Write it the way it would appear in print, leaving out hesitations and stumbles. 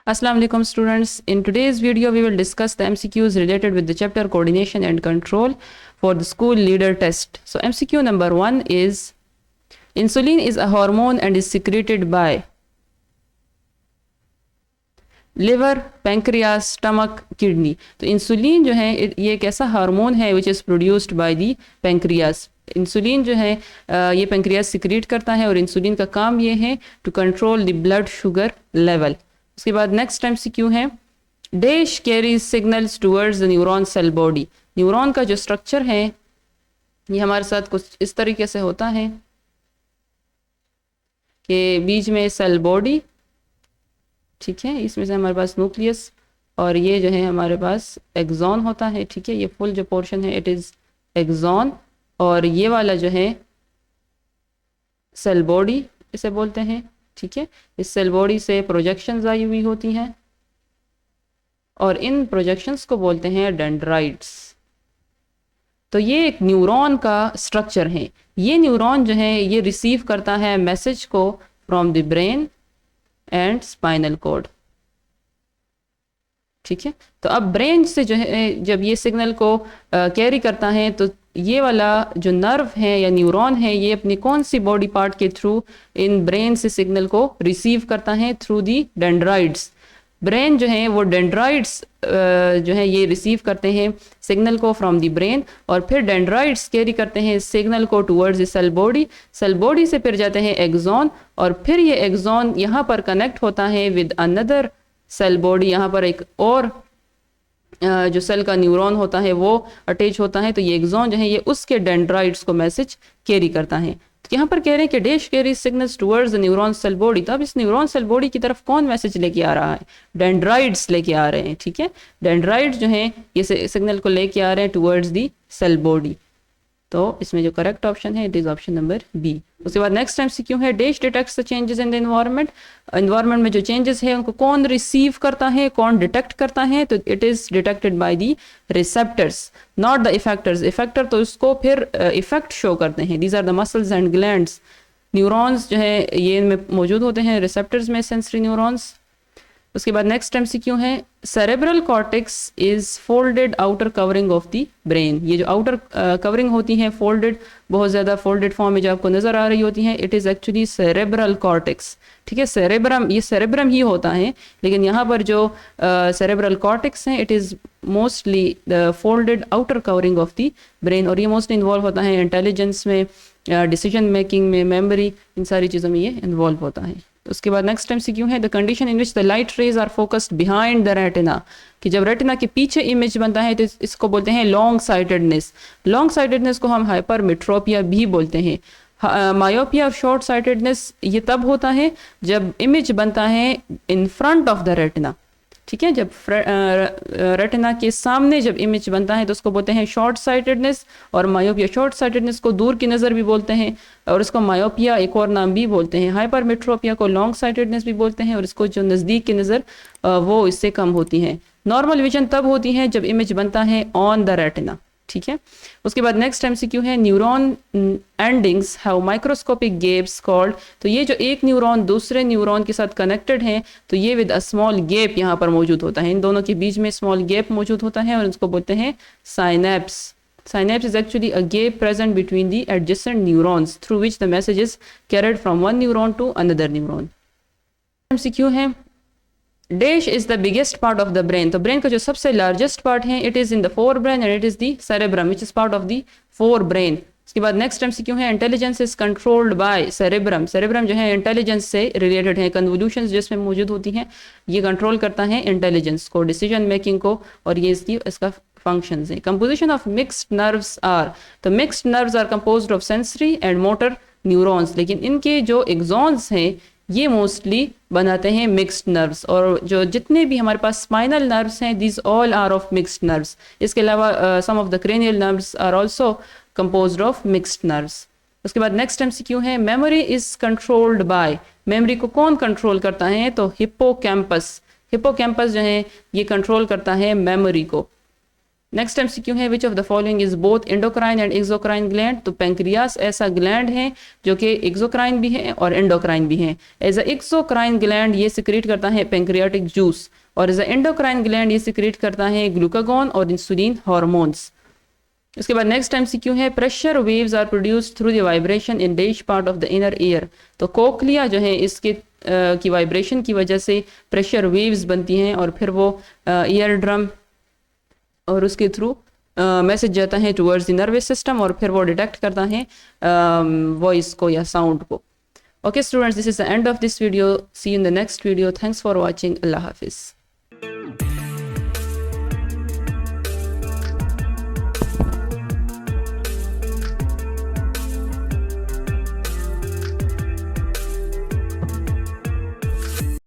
Assalamu alaikum students. In today's video we will discuss the MCQs related with the chapter coordination and control for the school leader test. So MCQ number 1 is insulin is a hormone and is secreted by liver, pancreas, stomach, kidney. तो insulin जो है ये एक ऐसा hormone है which is produced by the pancreas. Insulin जो है ये पेंक्रियास सिक्रीट करता है और इंसुलिन का काम ये है to control the blood sugar level. उसके बाद नेक्स्ट MCQ है dash carries signals towards the neuron cell body. Neuron का जो स्ट्रक्चर है ये हमारे साथ कुछ इस तरीके से होता है कि बीच में सेल बॉडी, ठीक है, इसमें से हमारे पास न्यूक्लियस और ये जो है हमारे पास एक्सॉन होता है, ठीक है. ये फुल जो पोर्शन है इट इज़ एक्सॉन और ये वाला जो है सेल बॉडी इसे बोलते हैं, ठीक है. इस सेल बॉडी से प्रोजेक्शंस आई हुई होती हैं और इन प्रोजेक्शंस को बोलते हैं डेंड्राइट्स. तो ये एक न्यूरॉन का स्ट्रक्चर है. ये न्यूरॉन जो है ये रिसीव करता है मैसेज को from the brain and spinal cord, ठीक है. तो अब ब्रेन से जो है जब ये सिग्नल को कैरी करता है तो ये वाला जो नर्व है या न्यूरॉन है ये अपनी कौन सी बॉडी पार्ट के थ्रू इन ब्रेन से सिग्नल को रिसीव करता है थ्रू दी डेंड्राइट्स. ब्रेन जो है वो डेंड्राइट्स जो है ये रिसीव करते हैं सिग्नल को फ्रॉम दी ब्रेन और फिर डेंड्राइट्स कैरी करते हैं सिग्नल को towards the cell body. Cell body से फिर जाते हैं एक्सॉन और फिर ये एक्सॉन यहाँ पर कनेक्ट होता है विद अनदर सेल बॉडी. यहाँ पर एक और जो सेल का न्यूरॉन होता है वो अटैच होता है. तो ये एक्सॉन जो है ये उसके डेंड्राइट्स को मैसेज कैरी करता है. तो यहाँ पर कह रहे हैं कि dash carry signals towards the neuron cell body. तो अब इस न्यूरॉन सेल बॉडी की तरफ कौन मैसेज लेके आ रहा है? डेंड्राइट्स लेके आ रहे हैं, ठीक है. डेंड्राइट्स जो हैं ये सिग्नल को लेके आ रहे हैं टुवर्ड्स दी सेल बॉडी. तो इसमें जो करेक्ट ऑप्शन है it is option number B. उसके बाद नेक्स्ट MCQ है dash detects the changes in the environment. Environment में जो चेंजेस है उनको कौन रिसीव करता है, कौन डिटेक्ट करता है? तो it is detected by the receptors not the effectors. Effector तो इसको फिर इफेक्ट शो करते हैं. These are the muscles and glands. Neurons जो है ये इनमें मौजूद होते हैं रिसेप्टर्स में, सेंसरी न्यूरॉन्स. उसके बाद नेक्स्ट MCQ है cerebral cortex is folded outer covering of the brain. ये जो आउटर कवरिंग होती है फोल्डेड, बहुत ज़्यादा फोल्डेड फॉर्म में जो आपको नज़र आ रही होती है it is actually cerebral cortex, ठीक है. सेरेब्रम ये सेरेब्रम ही होता है लेकिन यहाँ पर जो सेरेब्रल कॉर्टेक्स हैं it is mostly the folded outer covering of the brain और ये मोस्टली इन्वॉल्व होता है इंटेलिजेंस में, डिसीजन मेकिंग में, मेमोरी, इन सारी चीज़ों में ये इन्वॉल्व होता है. उसके बाद नेक्स्ट MCQ है the condition in which the light rays are focused behind the retina. कि जब रेटिना के पीछे इमेज बनता है तो इसको बोलते हैं लॉन्ग साइटेडनेस. लॉन्ग साइटेडनेस को हम हाइपरमेट्रोपिया भी बोलते हैं. मायोपिया और शॉर्ट साइटेडनेस ये तब होता है जब इमेज बनता है in front of the retina, ठीक है. जब रेटिना के सामने जब इमेज बनता है तो उसको बोलते हैं शॉर्ट साइटेडनेस और मायोपिया. शॉर्ट साइटेडनेस को दूर की नज़र भी बोलते हैं और इसको मायोपिया एक और नाम भी बोलते हैं. हाइपरमेट्रोपिया को लॉन्ग साइटेडनेस भी बोलते हैं और इसको जो नज़दीक की नज़र वो इससे कम होती है. नॉर्मल विजन तब होती है जब इमेज बनता है ऑन द रेटिना, ठीक है. उसके बाद नेक्स्ट MCQ है neuron endings have microscopic gaps called. तो ये जो एक न्यूरॉन दूसरे न्यूरॉन के साथ कनेक्टेड है तो ये विद अ स्मॉल गैप यहाँ पर मौजूद होता है. इन दोनों के बीच में स्मॉल गैप मौजूद होता है और इसको बोलते हैं synapse. Synapse is actually a gap present between the adjacent neurons through which the message is carried from one neuron to another neuron. MCQ है dash is the biggest part of the brain. तो brain का जो सबसे largest part है it is in the fore brain and it is the cerebrum which is part of the fore brain. उसके बाद next MCQ है intelligence is controlled bye cerebrum. Cerebrum जो है इंटेलिजेंस से रिलेटेड है. कन्वोल्यूशंस जिसमें मौजूद होती हैं ये कंट्रोल करता है इंटेलिजेंस को, डिसीजन मेकिंग को और ये इसका फंक्शंस है. Composition of mixed nerves are. तो mixed nerves are composed of sensory and motor neurons. लेकिन इनके जो एक्सॉन्स हैं ये मोस्टली बनाते हैं मिक्स्ड नर्व्स और जो जितने भी हमारे पास स्पाइनल नर्व्स हैं these all are of mixed nerves. इसके अलावा some of the cranial nerves are also composed of mixed nerves. उसके बाद नेक्स्ट MCQ है memory is controlled by. Memory को कौन कंट्रोल करता है? तो हिप्पोकैम्पस. हिप्पोकैम्पस जो है ये कंट्रोल करता है मेमोरी को. नेक्स्ट MCQ है which of the following is both endocrine and exocrine gland. तो पेंक्रियास ऐसा ग्लैंड है जो कि एक्सोक्राइन भी है और एंडोक्राइन भी है। एज अ एक्सोक्राइन ग्लैंड ये सिक्रेट करता है पेंक्रियाटिक जूस, और एज अ एंडोक्राइन ग्लैंड ये सिक्रेट करता है ग्लूकागॉन और इंसुलिन हार्मोन्स। इसके बाद नेक्स्ट MCQ है pressure waves are produced through the vibration in dash part of the inner ear. तो कोक्लिया जो है इसके की वाइब्रेशन की वजह से प्रेशर वेव्स बनती हैं और फिर वो ईयर ड्रम और उसके थ्रू मैसेज जाता है टुवर्ड्स द नर्वस सिस्टम और फिर वो डिटेक्ट करता है वॉइस को या साउंड को। Okay students, this is the end of this video. See you in the next video. Thanks for watching. Allah हाफिज़।